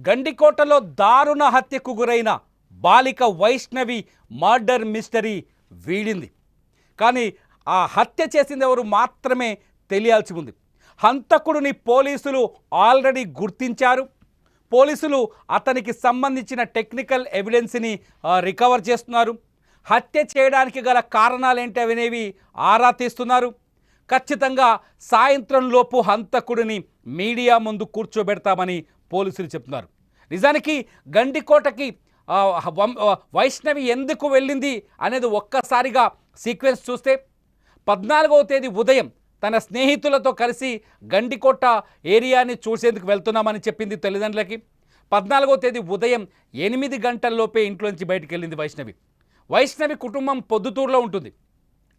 గండికోటలో దారుణ హత్యకు గురైన బాలిక వైష్ణవి మర్డర్ మిస్టరీ వీడింది. కానీ ఆ హత్య చేసింది ఎవరు మాత్రమే తెలియాల్సి ఉంది. హంతకుడిని పోలీసులు ఆల్రెడీ గుర్తించారు. పోలీసులు అతనికి సంబంధించిన టెక్నికల్ ఎవిడెన్స్ని రికవర్ చేస్తున్నారు. హత్య చేయడానికి గల కారణాలు ఏంటి అనేవి ఆరా తీస్తున్నారు. ఖచ్చితంగా సాయంత్రం లోపు హంతకుడిని మీడియా ముందు కూర్చోబెడతామని పోలీసులు చెప్తున్నారు. నిజానికి గండికోటకి వైష్ణవి ఎందుకు వెళ్ళింది అనేది ఒక్కసారిగా సీక్వెన్స్ చూస్తే 14వ తేదీ ఉదయం తన స్నేహితులతో కలిసి గండికోట ఏరియాని చూసేందుకు వెళ్తున్నామని చెప్పింది తల్లిదండ్రులకి. 14వ తేదీ ఉదయం 8 గంటల్లోపే ఇంట్లోంచి బయటికి వెళ్ళింది వైష్ణవి కుటుంబం పొద్దుటూరులో ఉంటుంది.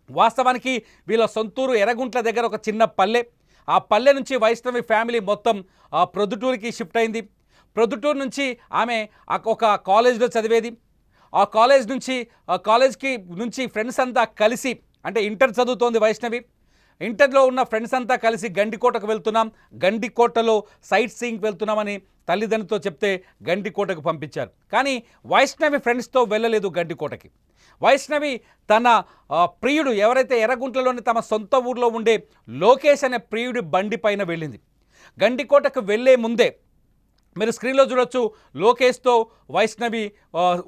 వాస్తవానికి వీళ్ళ సొంతూరు ఎర్రగుంట్ల దగ్గర ఒక చిన్న పల్లె. ఆ పల్లె నుంచి వైష్ణవి ఫ్యామిలీ మొత్తం ప్రొద్దుటూరుకి షిఫ్ట్ అయింది. ప్రొద్దుటూరు నుంచి ఆమె ఒక కాలేజ్లో చదివేది. ఆ కాలేజ్కి నుంచి ఫ్రెండ్స్ అంతా కలిసి, అంటే ఇంటర్ చదువుతోంది వైష్ణవి. ఇంటర్లో ఉన్న ఫ్రెండ్స్ అంతా కలిసి గండికోటకు వెళ్తున్నాం, గండికోటలో సైట్ సీయింగ్కి వెళ్తున్నామని తల్లిదండ్రులతో చెప్తే గండికోటకు పంపించారు. కానీ వైష్ణవి ఫ్రెండ్స్తో వెళ్ళలేదు గండికోటకి. వైష్ణవి తన ప్రియుడు ఎవరైతే ఎర్రగుంట్లలోని తమ సొంత ఊర్లో ఉండే లోకేష్ అనే ప్రియుడి బండి పైన వెళ్ళింది. గండికోటకు వెళ్ళే ముందే మీరు స్క్రీన్లో చూడొచ్చు లోకేష్తో వైష్ణవి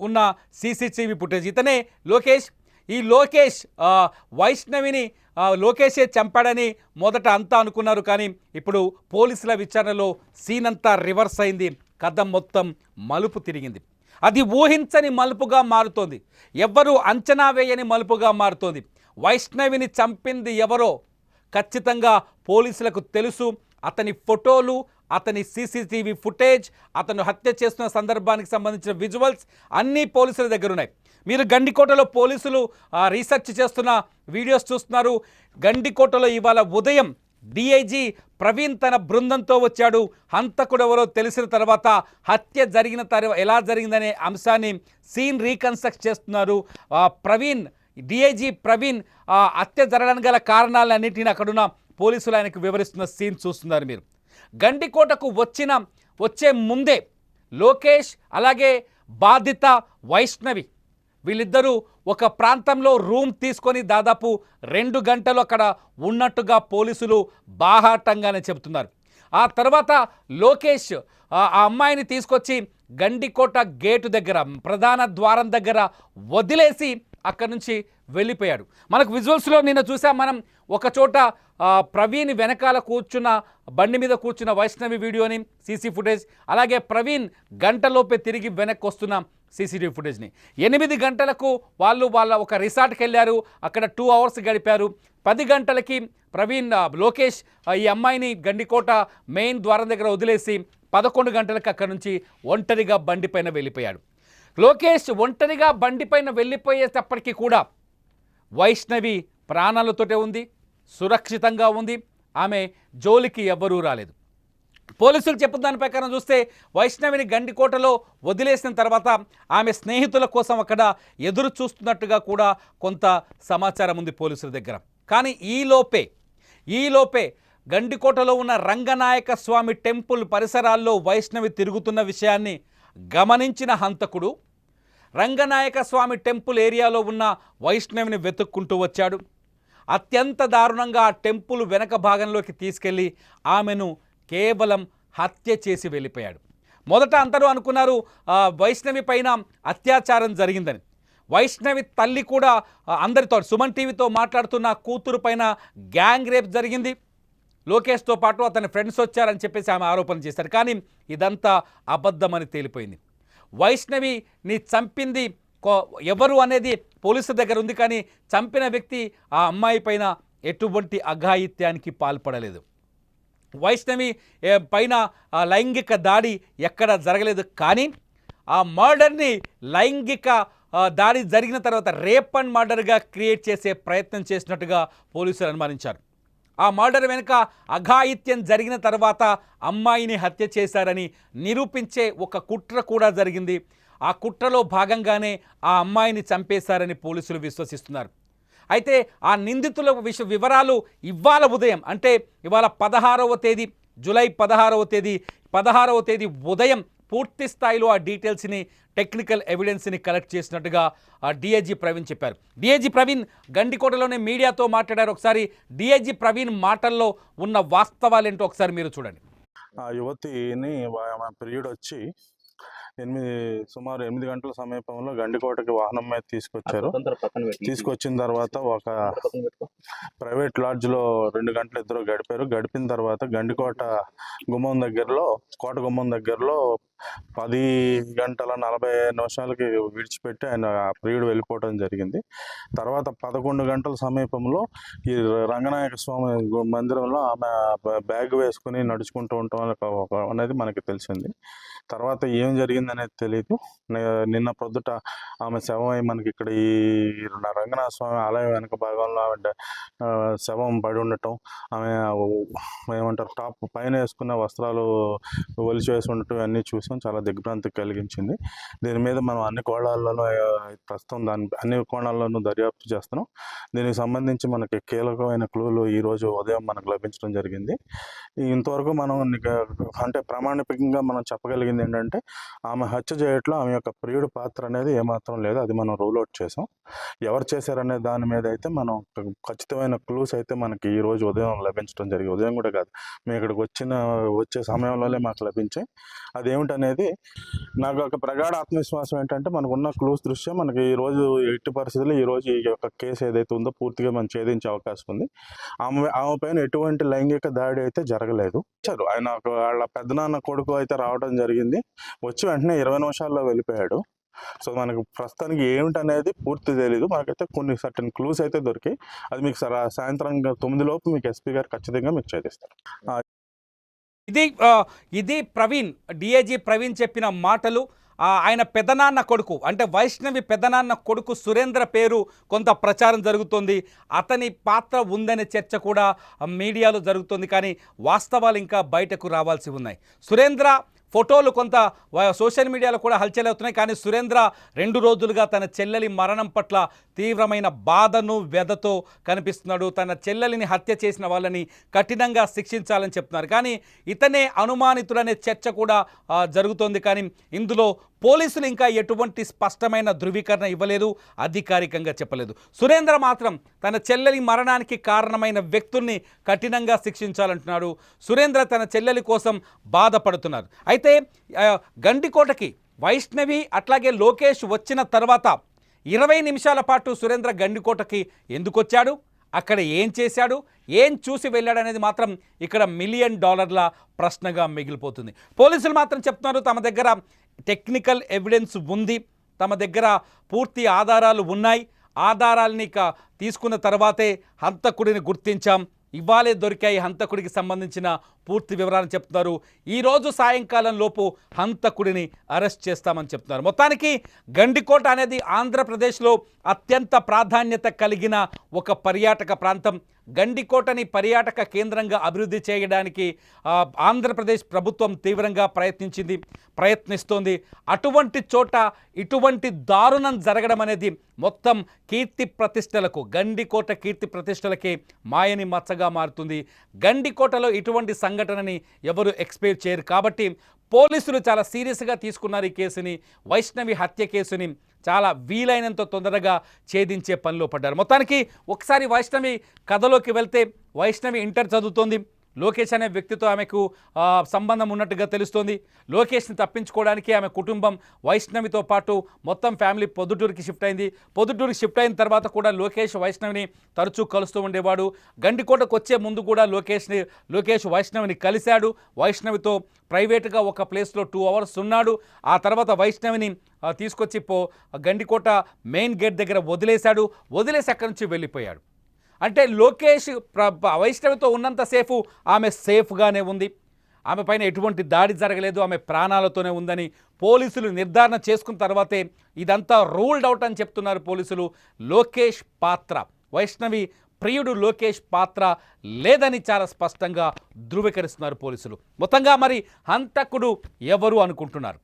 ఉన్న సీసీటీవీ ఫుటేజ్. ఇతనే లోకేష్. ఈ లోకేష్ వైష్ణవిని లోకేషే చంపాడని మొదట అంతా అనుకున్నారు. కానీ ఇప్పుడు పోలీసుల విచారణలో సీన్ అంతా రివర్స్ అయింది. కథ మొత్తం మలుపు తిరిగింది. అది ఊహించని మలుపుగా మారుతోంది. ఎవ్వరూ అంచనా వేయని మలుపుగా మారుతోంది. వైష్ణవిని చంపింది ఎవరో ఖచ్చితంగా పోలీసులకు తెలుసు. అతని ఫోటోలు, అతని సీసీటీవీ ఫుటేజ్, అతను హత్య చేస్తున్న సందర్భానికి సంబంధించిన విజువల్స్ అన్నీ పోలీసుల దగ్గర ఉన్నాయి. మీరు గండికోటలో పోలీసులు రీసెర్చ్ చేస్తున్న వీడియోస్ చూస్తున్నారు. గండికోటలో ఇవాళ ఉదయం డిఐజీ ప్రవీణ్ తన బృందంతో వచ్చాడు. హంతకుడు ఎవరో తెలిసిన తర్వాత హత్య జరిగిన తర్వాత ఎలా జరిగిందనే అంశాన్ని సీన్ రీకన్స్ట్రక్ట్ చేస్తున్నారు. డిఐజీ ప్రవీణ్ హత్య జరగడానికి గల కారణాలన్నింటినీ అక్కడున్న పోలీసులు ఆయనకు వివరిస్తున్న సీన్ చూస్తున్నారు మీరు. గండికోటకు వచ్చే ముందే లోకేష్ అలాగే బాధిత వైష్ణవి వీళ్ళిద్దరూ ఒక ప్రాంతంలో రూమ్ తీసుకొని దాదాపు 2 గంటలు అక్కడ ఉన్నట్టుగా పోలీసులు బాహాటంగానే చెబుతున్నారు. ఆ తర్వాత లోకేష్ ఆ అమ్మాయిని తీసుకొచ్చి గండికోట గేటు దగ్గర ప్రధాన ద్వారం దగ్గర వదిలేసి అక్కడి నుంచి వెళ్ళిపోయాడు. మనకు విజువల్స్లో నిన్న చూసాం మనం. ఒక చోట ప్రవీణ్ వెనకాల బండి మీద కూర్చున్న వైష్ణవి వీడియోని, సీసీ ఫుటేజ్, అలాగే ప్రవీణ్ గంటలోపే తిరిగి వెనక్కి వస్తున్న సీసీటీవీ ఫుటేజ్ని. 8 గంటలకు వాళ్ళ ఒక రిసార్ట్కి వెళ్ళారు. అక్కడ 2 అవర్స్ గడిపారు. 10 గంటలకి లోకేష్ ఈ అమ్మాయిని గండికోట మెయిన్ ద్వారం దగ్గర వదిలేసి 11 గంటలకు అక్కడి నుంచి ఒంటరిగా బండిపైన వెళ్ళిపోయాడు. లోకేష్ ఒంటరిగా బండిపైన వెళ్ళిపోయేటప్పటికీ కూడా వైష్ణవి ప్రాణాలతోటే ఉంది, సురక్షితంగా ఉంది. ఆమె జోలికి ఎవ్వరూ రాలేదు. పోలీసులు చెప్పిన దాని ప్రకారం చూస్తే వైష్ణవిని గండికోటలో వదిలేసిన తర్వాత ఆమె స్నేహితుల కోసం అక్కడ ఎదురు చూస్తున్నట్టుగా కూడా కొంత సమాచారం ఉంది పోలీసుల దగ్గర. కానీ ఈలోపే గండికోటలో ఉన్న రంగనాయక స్వామి టెంపుల్ పరిసరాల్లో వైష్ణవి తిరుగుతున్న విషయాన్ని గమనించిన హంతకుడు రంగనాయక స్వామి టెంపుల్ ఏరియాలో ఉన్న వైష్ణవిని వెతుక్కుంటూ వచ్చాడు. అత్యంత దారుణంగా ఆ టెంపుల్ వెనక భాగంలోకి తీసుకెళ్ళి ఆమెను కేవలం హత్య చేసి వెళ్ళిపోయాడు. మొదట అందరూ అనుకున్నారు వైష్ణవి పైన అత్యాచారం జరిగిందని. వైష్ణవి తల్లి కూడా అందరితో సుమన్ టీవీతో మాట్లాడుతున్న కూతురు పైన గ్యాంగ్ రేప్ జరిగింది, లోకేష్తో పాటు అతని ఫ్రెండ్స్ వచ్చారని చెప్పేసి ఆమె ఆరోపణ చేశారు. కానీ ఇదంతా అబద్ధమని తేలిపోయింది. వైష్ణవిని చంపింది ఎవరు అనేది పోలీసుల దగ్గర ఉంది. కానీ చంపిన వ్యక్తి ఆ అమ్మాయి పైన ఎటువంటి అఘాయిత్యానికి పాల్పడలేదు. వైష్ణవి పైన లైంగిక దాడి ఎక్కడ జరగలేదు. కానీ ఆ మర్డర్ని లైంగిక దాడి జరిగిన తర్వాత రేప్ అండ్ మర్డర్గా క్రియేట్ చేసే ప్రయత్నం చేసినట్టుగా పోలీసులు అనుమానించారు. ఆ మర్డర్ వెనుక అఘాయిత్యం జరిగిన తర్వాత అమ్మాయిని హత్య చేశారని నిరూపించే ఒక కుట్ర కూడా జరిగింది. ఆ కుట్రలో భాగంగానే ఆ అమ్మాయిని చంపేశారని పోలీసులు విశ్వసిస్తున్నారు. అయితే ఆ నిందితుల వివరాలు ఇవాళ ఉదయం, అంటే ఇవాళ 16వ తేదీ జూలై 16వ తేదీ ఉదయం పూర్తి స్థాయిలో ఆ డీటెయిల్స్ని టెక్నికల్ ఎవిడెన్స్ని కలెక్ట్ చేసినట్టుగా డిఐజీ ప్రవీణ్ చెప్పారు. డిఐజీ ప్రవీణ్ గండికోటలోనే మీడియాతో మాట్లాడారు. ఒకసారి డిఐజీ ప్రవీణ్ మాటల్లో ఉన్న వాస్తవాలేంటో ఒకసారి మీరు చూడండి. ఆ యువతిని పీరియడ్ వచ్చి సుమారు 8 గంటల సమీపంలో గండికోటకి వాహనం మీద తీసుకొచ్చారు. తీసుకొచ్చిన తర్వాత ఒక ప్రైవేట్ లాడ్జ్లో 2 గంటలు ఇద్దరు గడిపారు. గడిపిన తర్వాత గండికోట గుమ్మం దగ్గరలో కోట గుమ్మం దగ్గరలో 10 గంటల 40 నిమిషాలకి విడిచిపెట్టి ఆయన ప్రియుడు వెళ్ళిపోవడం జరిగింది. తర్వాత 11 గంటల సమీపంలో ఈ రంగనాయక స్వామి మందిరంలో ఆమె బ్యాగ్ వేసుకుని నడుచుకుంటూ ఉంటాం అనేది మనకి తెలిసింది. తర్వాత ఏం జరిగింది అనేది తెలియదు. నిన్న పొద్దుట ఆమె శవం మనకి ఇక్కడ ఈ రంగనాథ స్వామి ఆలయం వెనక భాగంలో ఆమె శవం పడి ఉండటం, ఆమె ఏమంటారు టాప్ పైన వేసుకున్న వస్త్రాలు ఒలిచి వేసి ఉండటం అన్నీ చూసాం. చాలా దిగ్భ్రాంతి కలిగించింది. దీని మీద మనం అన్ని కోణాల్లోనూ ప్రస్తుతం అన్ని కోణాల్లోనూ దర్యాప్తు చేస్తున్నాం. దీనికి సంబంధించి మనకి కీలకమైన క్లూలు ఈరోజు ఉదయం మనకు లభించడం జరిగింది. ఇంతవరకు మనం అంటే ప్రామాణికంగా మనం చెప్పగలిగింది ఏంటంటే ఆమె హత్య చేయట్లో ఆమె యొక్క ప్రియుడి పాత్ర అనేది ఏమాత్రం లేదు. అది మనం రూల్ అవుట్ చేసాం. ఎవరు చేశారనే దాని మీద అయితే మనం ఖచ్చితమైన క్లూస్ అయితే మనకి ఈరోజు ఉదయం లభించడం జరిగింది. ఉదయం కూడా కాదు, మేము ఇక్కడికి వచ్చే సమయంలోనే మాకు లభించాయి. అదేమిటనేది నాకు ఒక ప్రగాఢ ఆత్మవిశ్వాసం ఏంటంటే మనకున్న క్లూస్ దృష్ట్యా మనకి ఈరోజు ఎట్టి పరిస్థితుల్లో ఈరోజు ఈ యొక్క కేసు ఏదైతే ఉందో పూర్తిగా మనం ఛేదించే అవకాశం ఉంది. ఆమె పైన ఎటువంటి లైంగిక దాడి అయితే జరగలేదు. ఆయన వాళ్ళ పెద్దనాన్న కొడుకు అయితే రావడం జరిగింది. వచ్చి వెంటనే 20 నిమిషాల్లో వెళ్ళిపోయాడు. సో మనకు ప్రస్తుతానికి ఏమిటనేది పూర్తి తెలీదు. మనకైతే కొన్ని సర్టన్ క్లూస్ అయితే దొరికాయి. అది మీకు సాయంత్రం 9 లోపు మీకు ఎస్పీ గారు ఖచ్చితంగా మీకు ఛేదిస్తారు. ఇది ప్రవీణ్, డిఐజీ ప్రవీణ్ చెప్పిన మాటలు. ఆయన పెదనాన్న కొడుకు అంటే వైష్ణవి పెదనాన్న కొడుకు సురేంద్ర పేరు కొంత ప్రచారం జరుగుతుంది. అతని పాత్ర ఉందనే చర్చ కూడా మీడియాలో జరుగుతుంది. కానీ వాస్తవాలు ఇంకా బయటకు రావాల్సి ఉన్నాయి. సురేంద్ర ఫోటోలు కొంత సోషల్ మీడియాలో కూడా హల్చల్ అవుతున్నాయి. కానీ సురేంద్ర 2 రోజులుగా తన చెల్లెలి మరణం పట్ల తీవ్రమైన బాధను వ్యధతో కనిపిస్తున్నాడు. తన చెల్లెలిని హత్య చేసిన వాళ్ళని కఠినంగా శిక్షించాలని చెప్తున్నారు. కానీ ఇతనే అనుమానితుడనే చర్చ కూడా జరుగుతోంది. కానీ ఇందులో పోలీసులు ఇంకా ఎటువంటి స్పష్టమైన ధృవీకరణ ఇవ్వలేదు, అధికారికంగా చెప్పలేదు. సురేంద్ర మాత్రం తన చెల్లెలి మరణానికి కారణమైన వ్యక్తుల్ని కఠినంగా శిక్షించాలంటున్నాడు. సురేంద్ర తన చెల్లెలి కోసం బాధపడుతున్నారు. అయితే గండికోటకి వైష్ణవి అట్లాగే లోకేష్ వచ్చిన తర్వాత 20 నిమిషాల పాటు సురేంద్ర గండికోటకి ఎందుకు వచ్చాడు, అక్కడ ఏం చేశాడు, ఏం చూసి వెళ్ళాడనేది మాత్రం ఇక్కడ $1 మిలియన్ ప్రశ్నగా మిగిలిపోతుంది. పోలీసులు మాత్రం చెప్తున్నారు తమ దగ్గర టెక్నికల్ ఎవిడెన్స్ ఉంది, తమ దగ్గర పూర్తి ఆధారాలు ఉన్నాయి, ఆధారాలని తీసుకున్న తర్వాతే హంతకుడిని గుర్తించాం, ఇవాళే దొరికాయి హంతకుడికి సంబంధించిన పూర్తి వివరాలను చెప్తున్నారు. ఈరోజు సాయంకాలం లోపు హంతకుడిని అరెస్ట్ చేస్తామని చెప్తున్నారు. మొత్తానికి గండికోట అనేది ఆంధ్రప్రదేశ్లో అత్యంత ప్రాధాన్యత కలిగిన ఒక పర్యాటక ప్రాంతం. గండికోటని పర్యాటక కేంద్రంగా అభివృద్ధి చేయడానికి ఆంధ్రప్రదేశ్ ప్రభుత్వం తీవ్రంగా ప్రయత్నిస్తోంది. అటువంటి చోట ఇటువంటి దారుణం జరగడం అనేది మొత్తం కీర్తి ప్రతిష్టలకు, గండికోట కీర్తి ప్రతిష్టలకే మాయని మచ్చగా మారుతుంది. గండికోటలో ఇటువంటి సంఘటనని ఎవరు ఎక్స్పెక్ట్ చేయరు. కాబట్టి పోలీసులు చాలా సీరియస్గా తీసుకున్నారు ఈ కేసుని. వైష్ణవి హత్య కేసుని చాలా వీలైనంత తొందరగా ఛేదించే పనిలో పడ్డారు. మొత్తానికి ఒకసారి వైష్ణవి కథలోకి వెళ్తే, వైష్ణవి ఇంటర్ చదువుతోంది. లోకేష్ అనే వ్యక్తితో ఆమెకు సంబంధం ఉన్నట్టుగా తెలుస్తోంది. లోకేష్ని తప్పించుకోవడానికి ఆమె కుటుంబం వైష్ణవితో పాటు మొత్తం ఫ్యామిలీ పొద్దుటూరుకి షిఫ్ట్ అయింది. పొద్దుటూరుకి షిఫ్ట్ అయిన తర్వాత కూడా లోకేష్ వైష్ణవిని తరచూ కలుస్తూ ఉండేవాడు. గండికోటకు వచ్చే ముందు కూడా లోకేష్ వైష్ణవిని కలిశాడు. వైష్ణవితో ప్రైవేట్గా ఒక ప్లేస్లో 2 అవర్స్ ఉన్నాడు. ఆ తర్వాత వైష్ణవిని తీసుకొచ్చి గండికోట మెయిన్ గేట్ దగ్గర వదిలేసి అక్కడి నుంచి వెళ్ళిపోయాడు. అంటే లోకేష్ వైష్ణవితో ఉన్నంతసేపు ఆమె సేఫ్గానే ఉంది, ఆమె పైన ఎటువంటి దాడి జరగలేదు, ఆమె ప్రాణాలతోనే ఉందని పోలీసులు నిర్ధారణ చేసుకున్న తర్వాతే ఇదంతా రూల్డ్ అవుట్ అని చెప్తున్నారు పోలీసులు. లోకేష్ పాత్ర, వైష్ణవి ప్రియుడు లోకేష్ పాత్ర లేదని చాలా స్పష్టంగా ధృవీకరిస్తున్నారు పోలీసులు. మొత్తంగా మరి హంతకుడు ఎవరు అనుకుంటున్నారు?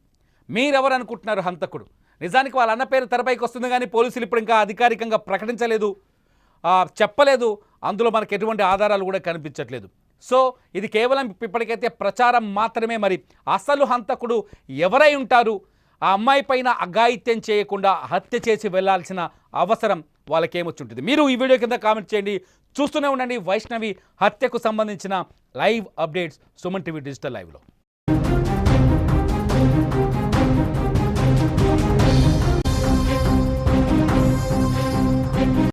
మీరెవరు అనుకుంటున్నారు హంతకుడు? నిజానికి వాళ్ళ అన్న పేరు తెరపైకి వస్తుంది, కానీ పోలీసులు ఇప్పుడు ఇంకా అధికారికంగా ప్రకటించలేదు, చెప్పలేదు. అందులో మనకు ఎటువంటి ఆధారాలు కూడా కనిపించట్లేదు. సో ఇది కేవలం ఇప్పటికైతే ప్రచారం మాత్రమే. మరి అసలు హంతకుడు ఎవరై ఉంటారు? ఆ అమ్మాయి పైన అఘాయిత్యం చేయకుండా హత్య చేసి వెళ్లాల్సిన అవసరం వాళ్ళకేమొచ్చుంటుంది? మీరు ఈ వీడియో కింద కామెంట్ చేయండి. చూస్తూనే ఉండండి వైష్ణవి హత్యకు సంబంధించిన live updates Suman TV digital లైవ్లో.